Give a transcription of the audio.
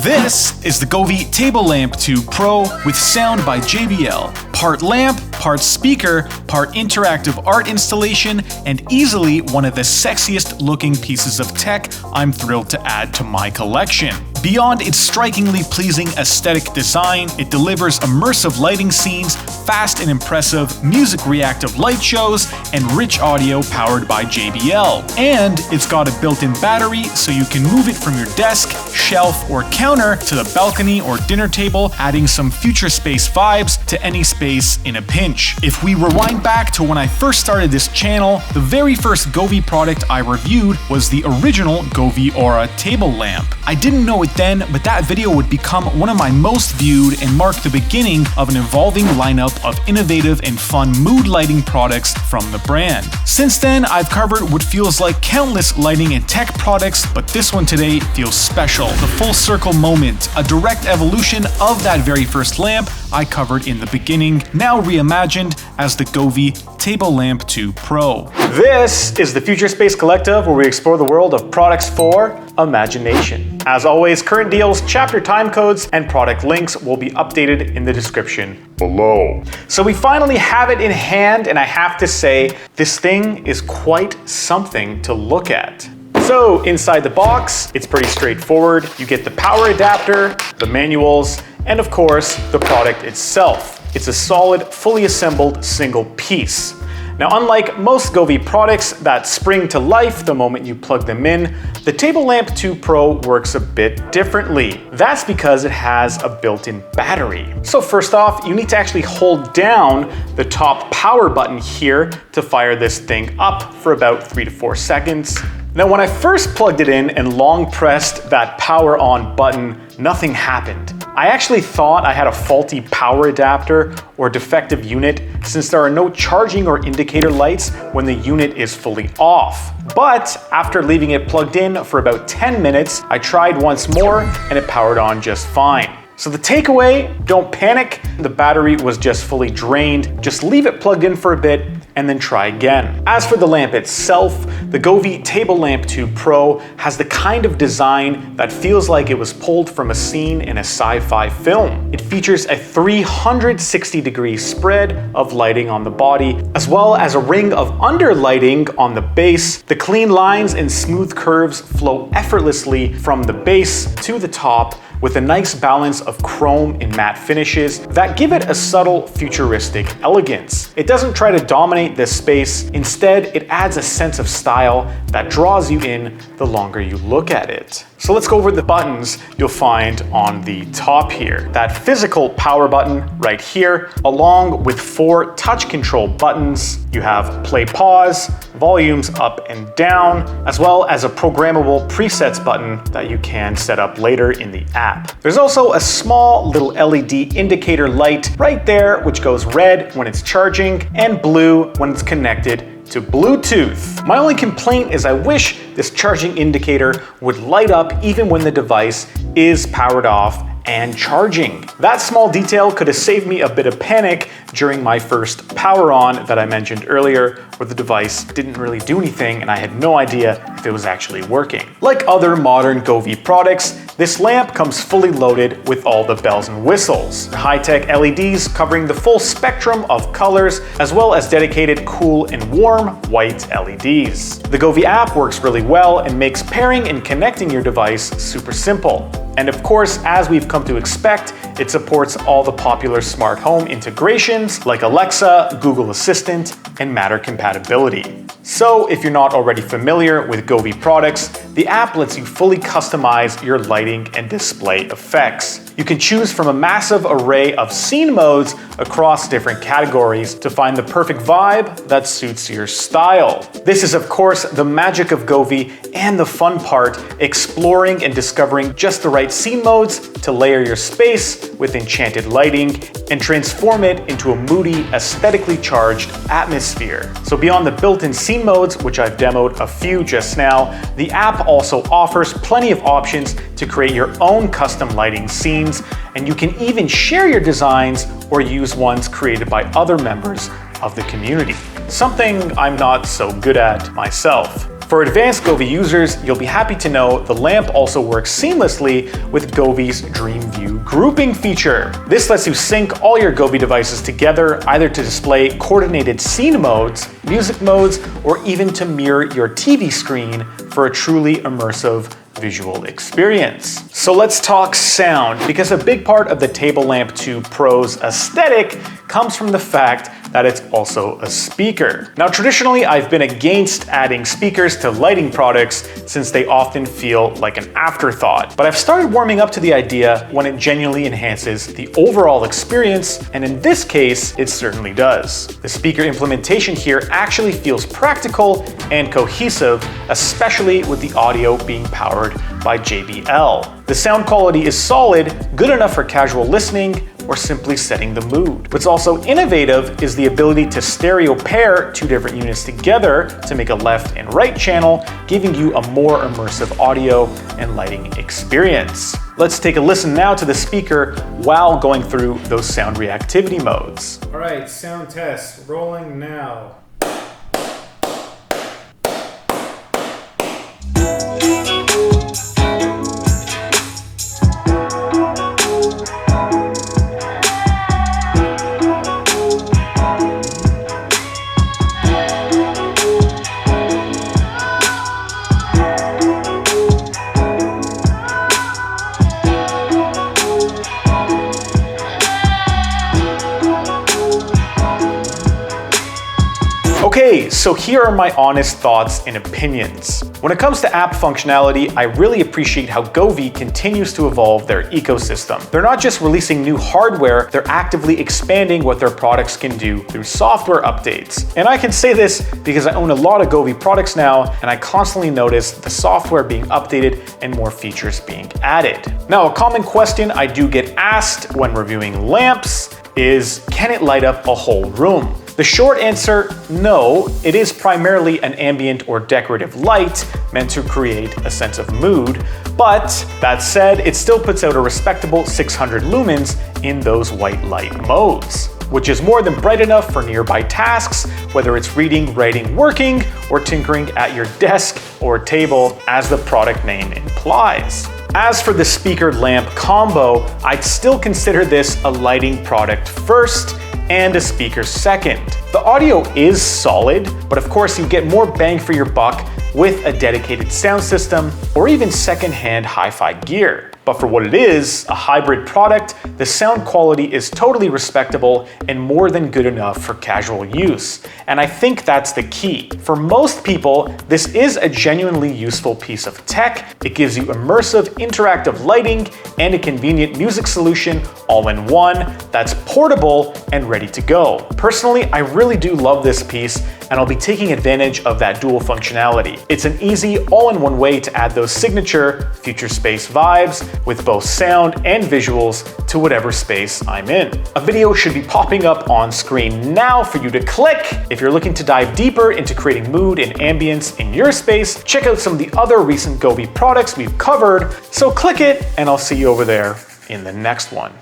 This is the Govee Table Lamp 2 Pro with sound by JBL. Part lamp, part speaker, part interactive art installation, and easily one of the sexiest looking pieces of tech I'm thrilled to add to my collection. Beyond its strikingly pleasing aesthetic design, it delivers immersive lighting scenes, fast and impressive music reactive light shows, and rich audio powered by JBL. And it's got a built-in battery so you can move it from your desk, shelf, or counter to the balcony or dinner table, adding some future space vibes to any space in a pinch. If we rewind back to when I first started this channel, the very first Govee product I reviewed was the original Govee Aura table lamp. I didn't know it then, but that video would become one of my most viewed and mark the beginning of an evolving lineup of innovative and fun mood lighting products from the brand. Since then, I've covered what feels like countless lighting and tech products, but this one today feels special. The full circle moment, a direct evolution of that very first lamp I covered in the beginning, now reimagined as the Govee Table Lamp 2 Pro. This is the Future Space Collective, where we explore the world of products for imagination. As always, current deals, chapter time codes, and product links will be updated in the description below. So we finally have it in hand, and I have to say, this thing is quite something to look at. So inside the box, it's pretty straightforward. You get the power adapter, the manuals, and of course, the product itself. It's a solid, fully assembled single piece. Now, unlike most Govee products that spring to life the moment you plug them in, the Table Lamp 2 Pro works a bit differently. That's because it has a built-in battery. So first off, you need to actually hold down the top power button here to fire this thing up for about 3 to 4 seconds. Now, when I first plugged it in and long pressed that power on button, nothing happened. I actually thought I had a faulty power adapter or defective unit, since there are no charging or indicator lights when the unit is fully off. But after leaving it plugged in for about 10 minutes, I tried once more and it powered on just fine. So the takeaway, don't panic. The battery was just fully drained. Just leave it plugged in for a bit and then try again. As for the lamp itself, the Govee Table Lamp 2 Pro has the kind of design that feels like it was pulled from a scene in a sci-fi film. It features a 360-degree spread of lighting on the body, as well as a ring of underlighting on the base. The clean lines and smooth curves flow effortlessly from the base to the top, with a nice balance of chrome and matte finishes that give it a subtle futuristic elegance. It doesn't try to dominate this space. Instead, it adds a sense of style that draws you in the longer you look at it. So let's go over the buttons you'll find on the top here. That physical power button right here, along with 4 touch control buttons. You have play pause, volumes up and down, as well as a programmable presets button that you can set up later in the app. There's also a small little LED indicator light right there, which goes red when it's charging and blue when it's connected to Bluetooth. My only complaint is I wish this charging indicator would light up even when the device is powered off and charging. That small detail could have saved me a bit of panic during my first power on that I mentioned earlier, where the device didn't really do anything and I had no idea if it was actually working. Like other modern Govee products, this lamp comes fully loaded with all the bells and whistles. High-tech LEDs covering the full spectrum of colors, as well as dedicated cool and warm white LEDs. The Govee app works really well and makes pairing and connecting your device super simple. And of course, as we've come to expect, it supports all the popular smart home integrations like Alexa, Google Assistant, and Matter compatibility. So if you're not already familiar with Govee products, the app lets you fully customize your lighting and display effects. You can choose from a massive array of scene modes across different categories to find the perfect vibe that suits your style. This is of course the magic of Govee and the fun part, exploring and discovering just the right scene modes to layer your space with enchanted lighting and transform it into a moody, aesthetically charged atmosphere. So beyond the built-in scene modes, which I've demoed a few just now, the app also offers plenty of options to create your own custom lighting scenes, and you can even share your designs or use ones created by other members of the community. Something I'm not so good at myself. For advanced Govee users, you'll be happy to know the lamp also works seamlessly with Govee's Dreamview grouping feature. This lets you sync all your Govee devices together, either to display coordinated scene modes, music modes, or even to mirror your TV screen for a truly immersive visual experience. So let's talk sound, because a big part of the Table Lamp 2 Pro's aesthetic comes from the fact that it's also a speaker. Now, traditionally, I've been against adding speakers to lighting products since they often feel like an afterthought. But I've started warming up to the idea when it genuinely enhances the overall experience, and in this case, it certainly does. The speaker implementation here actually feels practical and cohesive, especially with the audio being powered by JBL. The sound quality is solid, good enough for casual listening, or simply setting the mood. What's also innovative is the ability to stereo pair two different units together to make a left and right channel, giving you a more immersive audio and lighting experience. Let's take a listen now to the speaker while going through those sound reactivity modes. All right, sound test, rolling now. Okay, so here are my honest thoughts and opinions. When it comes to app functionality, I really appreciate how Govee continues to evolve their ecosystem. They're not just releasing new hardware, they're actively expanding what their products can do through software updates. And I can say this because I own a lot of Govee products now, and I constantly notice the software being updated and more features being added. Now, a common question I do get asked when reviewing lamps is, can it light up a whole room? The short answer, no. It is primarily an ambient or decorative light meant to create a sense of mood, but that said, it still puts out a respectable 600 lumens in those white light modes, which is more than bright enough for nearby tasks, whether it's reading, writing, working, or tinkering at your desk or table, as the product name implies. As for the speaker lamp combo, I'd still consider this a lighting product first and a speaker second. The audio is solid, but of course you get more bang for your buck with a dedicated sound system or even secondhand hi-fi gear. But for what it is, a hybrid product, the sound quality is totally respectable and more than good enough for casual use. And I think that's the key. For most people, this is a genuinely useful piece of tech. It gives you immersive, interactive lighting and a convenient music solution all in one that's portable and ready to go. Personally, I really do love this piece, and I'll be taking advantage of that dual functionality. It's an easy, all-in-one way to add those signature future space vibes with both sound and visuals to whatever space I'm in. A video should be popping up on screen now for you to click. If you're looking to dive deeper into creating mood and ambience in your space, check out some of the other recent Govee products we've covered. So click it, and I'll see you over there in the next one.